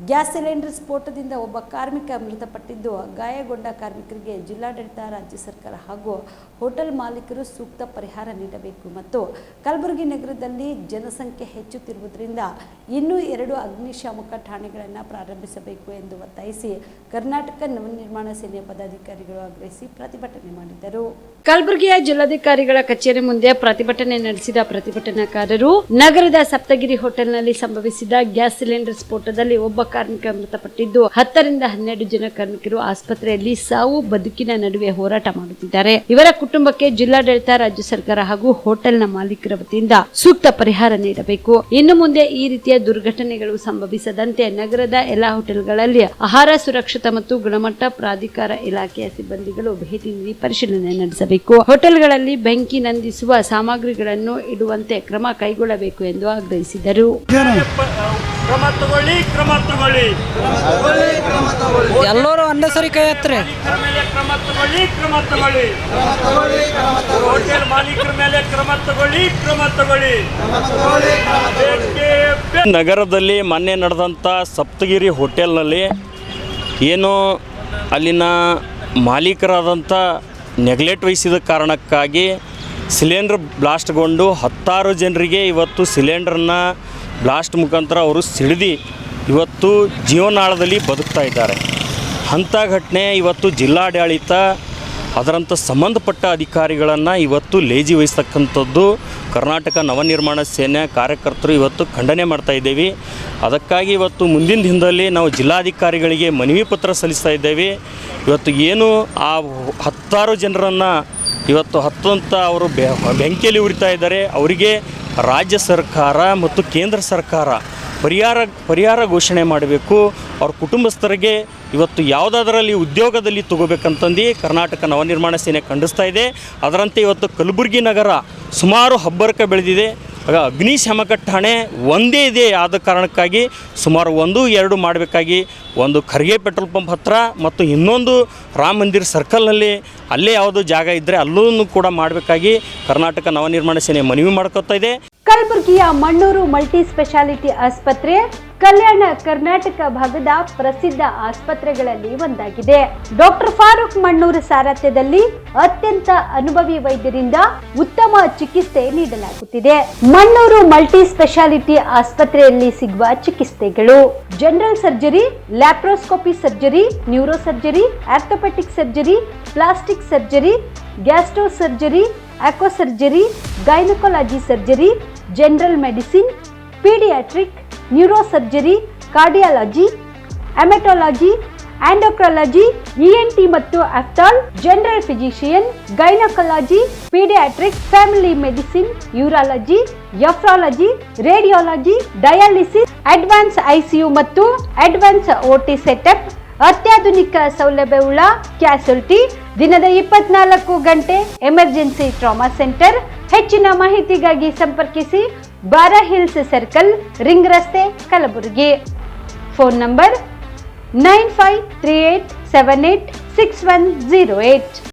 Gas cylinder ಸ್ಫೋಟದಿಂದ ಒಬ್ಬ ಕಾರ್ಮಿಕ ಮೃತಪಟ್ಟಿದ್ದು, ಗಾಯಗೊಂಡ ಕಾರ್ಮಿಕರಿಗೆ ಜಿಲ್ಲಾಡಳಿತ, ರಾಜ್ಯ ಸರ್ಕಾರ ಹಾಗೂ ಹೋಟೆಲ್ ಮಾಲೀಕರು ಸೂಕ್ತ ಪರಿಹಾರ ನೀಡಬೇಕು ಮತ್ತು ಕಲಬುರಗಿ ನಗರದಲ್ಲಿ ಜನಸಂಖ್ಯೆ ಹೆಚ್ಚುತ್ತಿರುವುದರಿಂದ ಇನ್ನೂ 2 ಅಗ್ನಿಶಾಮಕ ಠಾಣೆಗಳನ್ನು ಪ್ರಾರಂಭಿಸಬೇಕು ಎಂದು ಒತ್ತಾಯಿಸಿ ಕರ್ನಾಟಕ ನವನಿರ್ಮಾಣ ಸೇನೆಯ ಪದಾಧಿಕಾರಿಗಳು ಆಗ್ರಹಿಸಿ ಪ್ರತಿಭಟನೆ ಮಾಡಿದರು. ಕಲಬುರಗಿಯ ಜಿಲ್ಲಾಧಿಕಾರಿಗಳ ಕಚೇರಿ ಮುಂದೆ ಪ್ರತಿಭಟನೆ ನಡೆಸಿದ ಪ್ರತಿಭಟನಾಕಾರರು ನಗರದ ಸಪ್ತಗಿರಿ ಹೋಟೆಲ್ನಲ್ಲಿ ಸಂಭವಿಸಿದ ಗ್ಯಾಸ್ ಸಿಲಿಂಡರ್ ಸ್ಫೋಟದಲ್ಲಿ ಒಬ್ಬ ಕಾರ್ಮಿಕ ಮೃತಪಟ್ಟಿದ್ದು, 10 ರಿಂದ 12 ಜನ ಕಾರ್ಮಿಕರು ಆಸ್ಪತ್ರೆಯಲ್ಲಿ ಸಾವು ಬದುಕಿನ ನಡುವೆ ಹೋರಾಟ ಮಾಡುತ್ತಿದ್ದಾರೆ. ಇವರ ಕುಟುಂಬಕ್ಕೆ ಜಿಲ್ಲಾಡಳಿತ, ರಾಜ್ಯ ಸರ್ಕಾರ ಹಾಗೂ ಹೋಟೆಲ್ನ ಮಾಲೀಕರ ವತಿಯಿಂದ ಸೂಕ್ತ ಪರಿಹಾರ ನೀಡಬೇಕು. ಇನ್ನು ಮುಂದೆ ಈ ರೀತಿಯ ದುರ್ಘಟನೆಗಳು ಸಂಭವಿಸದಂತೆ ನಗರದ ಎಲ್ಲಾ ಹೋಟೆಲ್ಗಳಲ್ಲಿ ಆಹಾರ ಸುರಕ್ಷತಾ ಮತ್ತು ಗುಣಮಟ್ಟ ಪ್ರಾಧಿಕಾರ ಇಲಾಖೆಯ ಸಿಬ್ಬಂದಿಗಳು ಭೇಟಿ ನೀಡಿ ಪರಿಶೀಲನೆ ನಡೆಸಬೇಕು. ಹೋಟೆಲ್ಗಳಲ್ಲಿ ಬೆಂಕಿ ನಂದಿಸುವ ಸಾಮಗ್ರಿಗಳನ್ನು ಇಡುವಂತೆ ಕ್ರಮ ಕೈಗೊಳ್ಳಬೇಕು ಎಂದು ಆಗ್ರಹಿಸಿದರು. ಎಲ್ಲರೂ ಅನ್ನಸರಿ ಕೈ ಎತ್ತರೆ ನಗರದಲ್ಲಿ ಮೊನ್ನೆ ನಡೆದಂಥ ಸಪ್ತಗಿರಿ ಹೋಟೆಲ್ನಲ್ಲಿ ಏನು ಅಲ್ಲಿನ ಮಾಲೀಕರಾದಂಥ ನೆಗ್ಲೆಕ್ಟ್ ವಹಿಸಿದ ಕಾರಣಕ್ಕಾಗಿ ಸಿಲಿಂಡರ್ ಬ್ಲಾಸ್ಟ್ಗೊಂಡು 16 ಜನರಿಗೆ ಇವತ್ತು ಸಿಲಿಂಡರ್ನ ಬ್ಲಾಸ್ಟ್ ಮುಖಾಂತರ ಅವರು ಸಿಡಿದು ಇವತ್ತು ಜೀವನಾಳದಲ್ಲಿ ಬದುಕ್ತಾ ಇದ್ದಾರೆ. ಅಂಥ ಘಟನೆ ಇವತ್ತು ಜಿಲ್ಲಾಡಳಿತ ಅದರಂಥ ಸಂಬಂಧಪಟ್ಟ ಅಧಿಕಾರಿಗಳನ್ನು ಇವತ್ತು ಲೇಜಿ ವಹಿಸ್ತಕ್ಕಂಥದ್ದು ಕರ್ನಾಟಕ ನವನಿರ್ಮಾಣ ಸೇನೆ ಕಾರ್ಯಕರ್ತರು ಇವತ್ತು ಖಂಡನೆ ಮಾಡ್ತಾ ಇದ್ದೇವೆ. ಅದಕ್ಕಾಗಿ ಇವತ್ತು ಮುಂದಿನ ದಿನದಲ್ಲಿ ನಾವು ಜಿಲ್ಲಾಧಿಕಾರಿಗಳಿಗೆ ಮನವಿ ಪತ್ರ ಸಲ್ಲಿಸ್ತಾ ಇದ್ದೇವೆ. ಇವತ್ತು ಏನು ಆ 16 ಜನರನ್ನು ಇವತ್ತು ಹತ್ತಂತ ಅವರು ಬೆಂಕಿಯಲ್ಲಿ ಉರಿತಾ ಇದ್ದಾರೆ. ಅವರಿಗೆ ರಾಜ್ಯ ಸರ್ಕಾರ ಮತ್ತು ಕೇಂದ್ರ ಸರ್ಕಾರ ಪರಿಹಾರ ಘೋಷಣೆ ಮಾಡಬೇಕು. ಅವ್ರ ಕುಟುಂಬಸ್ಥರಿಗೆ ಇವತ್ತು ಯಾವುದಾದರಲ್ಲಿ ಉದ್ಯೋಗದಲ್ಲಿ ತಗೋಬೇಕಂತಂದು ಕರ್ನಾಟಕ ನವನಿರ್ಮಾಣ ಸೇನೆ ಖಂಡಿಸ್ತಾ ಇದೆ. ಅದರಂತೆ ಇವತ್ತು ಕಲಬುರಗಿ ನಗರ ಸುಮಾರು ಹಬ್ಬರಕ್ಕೆ ಬೆಳೆದಿದೆ. ಅಗ್ನಿಶಾಮಕ ಠಾಣೆ ಒಂದೇ ಇದೆ. ಆದ ಕಾರಣಕ್ಕಾಗಿ ಸುಮಾರು 1-2 ಮಾಡಬೇಕಾಗಿ ಒಂದು ಖರ್ಗೆ ಪೆಟ್ರೋಲ್ ಪಂಪ್ ಹತ್ತಿರ ಮತ್ತು ಇನ್ನೊಂದು ರಾಮ ಮಂದಿರ ಸರ್ಕಲ್ನಲ್ಲಿ ಅಲ್ಲೇ ಯಾವುದೋ ಜಾಗ ಇದ್ದರೆ ಅಲ್ಲೂ ಕೂಡ ಮಾಡಬೇಕಾಗಿ ಕರ್ನಾಟಕ ನವನಿರ್ಮಾಣ ಸೇನೆ ಮನವಿ ಮಾಡ್ಕೊತಾ ಇದೆ. ಕಲಬುರಗಿಯ ಮಣ್ಣೂರು ಮಲ್ಟಿ ಸ್ಪೆಷಾಲಿಟಿ ಆಸ್ಪತ್ರೆ ಕಲ್ಯಾಣ ಕರ್ನಾಟಕ ಭಾಗದ ಪ್ರಸಿದ್ಧ ಆಸ್ಪತ್ರೆಗಳಲ್ಲಿ ಒಂದಾಗಿದೆ. ಡಾಕ್ಟರ್ ಫಾರೂಕ್ ಮಣ್ಣೂರು ಸಾರಥ್ಯದಲ್ಲಿ ಅತ್ಯಂತ ಅನುಭವಿ ವೈದ್ಯರಿಂದ ಉತ್ತಮ ಚಿಕಿತ್ಸೆ ನೀಡಲಾಗುತ್ತಿದೆ. ಮಣ್ಣೂರು ಮಲ್ಟಿ ಸ್ಪೆಷಾಲಿಟಿ ಆಸ್ಪತ್ರೆಯಲ್ಲಿ ಸಿಗುವ ಚಿಕಿತ್ಸೆಗಳು: general surgery, laparoscopy surgery, neuro surgery, orthopaedic surgery, plastic surgery, gastro surgery, aqua surgery, gynaecology surgery, general medicine, paediatric, neuro surgery, cardiology, haematology, endocrinology, ENT ಮತ್ತು ophthal, general physician, gynaecology, paediatric, family medicine, urology, nephrology, radiology, dialysis, advance ICU ಮತ್ತು advance OT setup, ಅತ್ಯಾಧುನಿಕ ಸೌಲಭ್ಯವುಳ್ಳ ಕ್ಯಾಸುಲಿಟಿ, ದಿನದ 24 ಗಂಟೆ emergency trauma centre. ಹೆಚ್ಚಿನ ಮಾಹಿತಿಗಾಗಿ ಸಂಪರ್ಕಿಸಿ ಬಾರಾ hills circle, ring ರಸ್ತೆ, ಕಲಬುರಗಿ. Phone number 9538786108.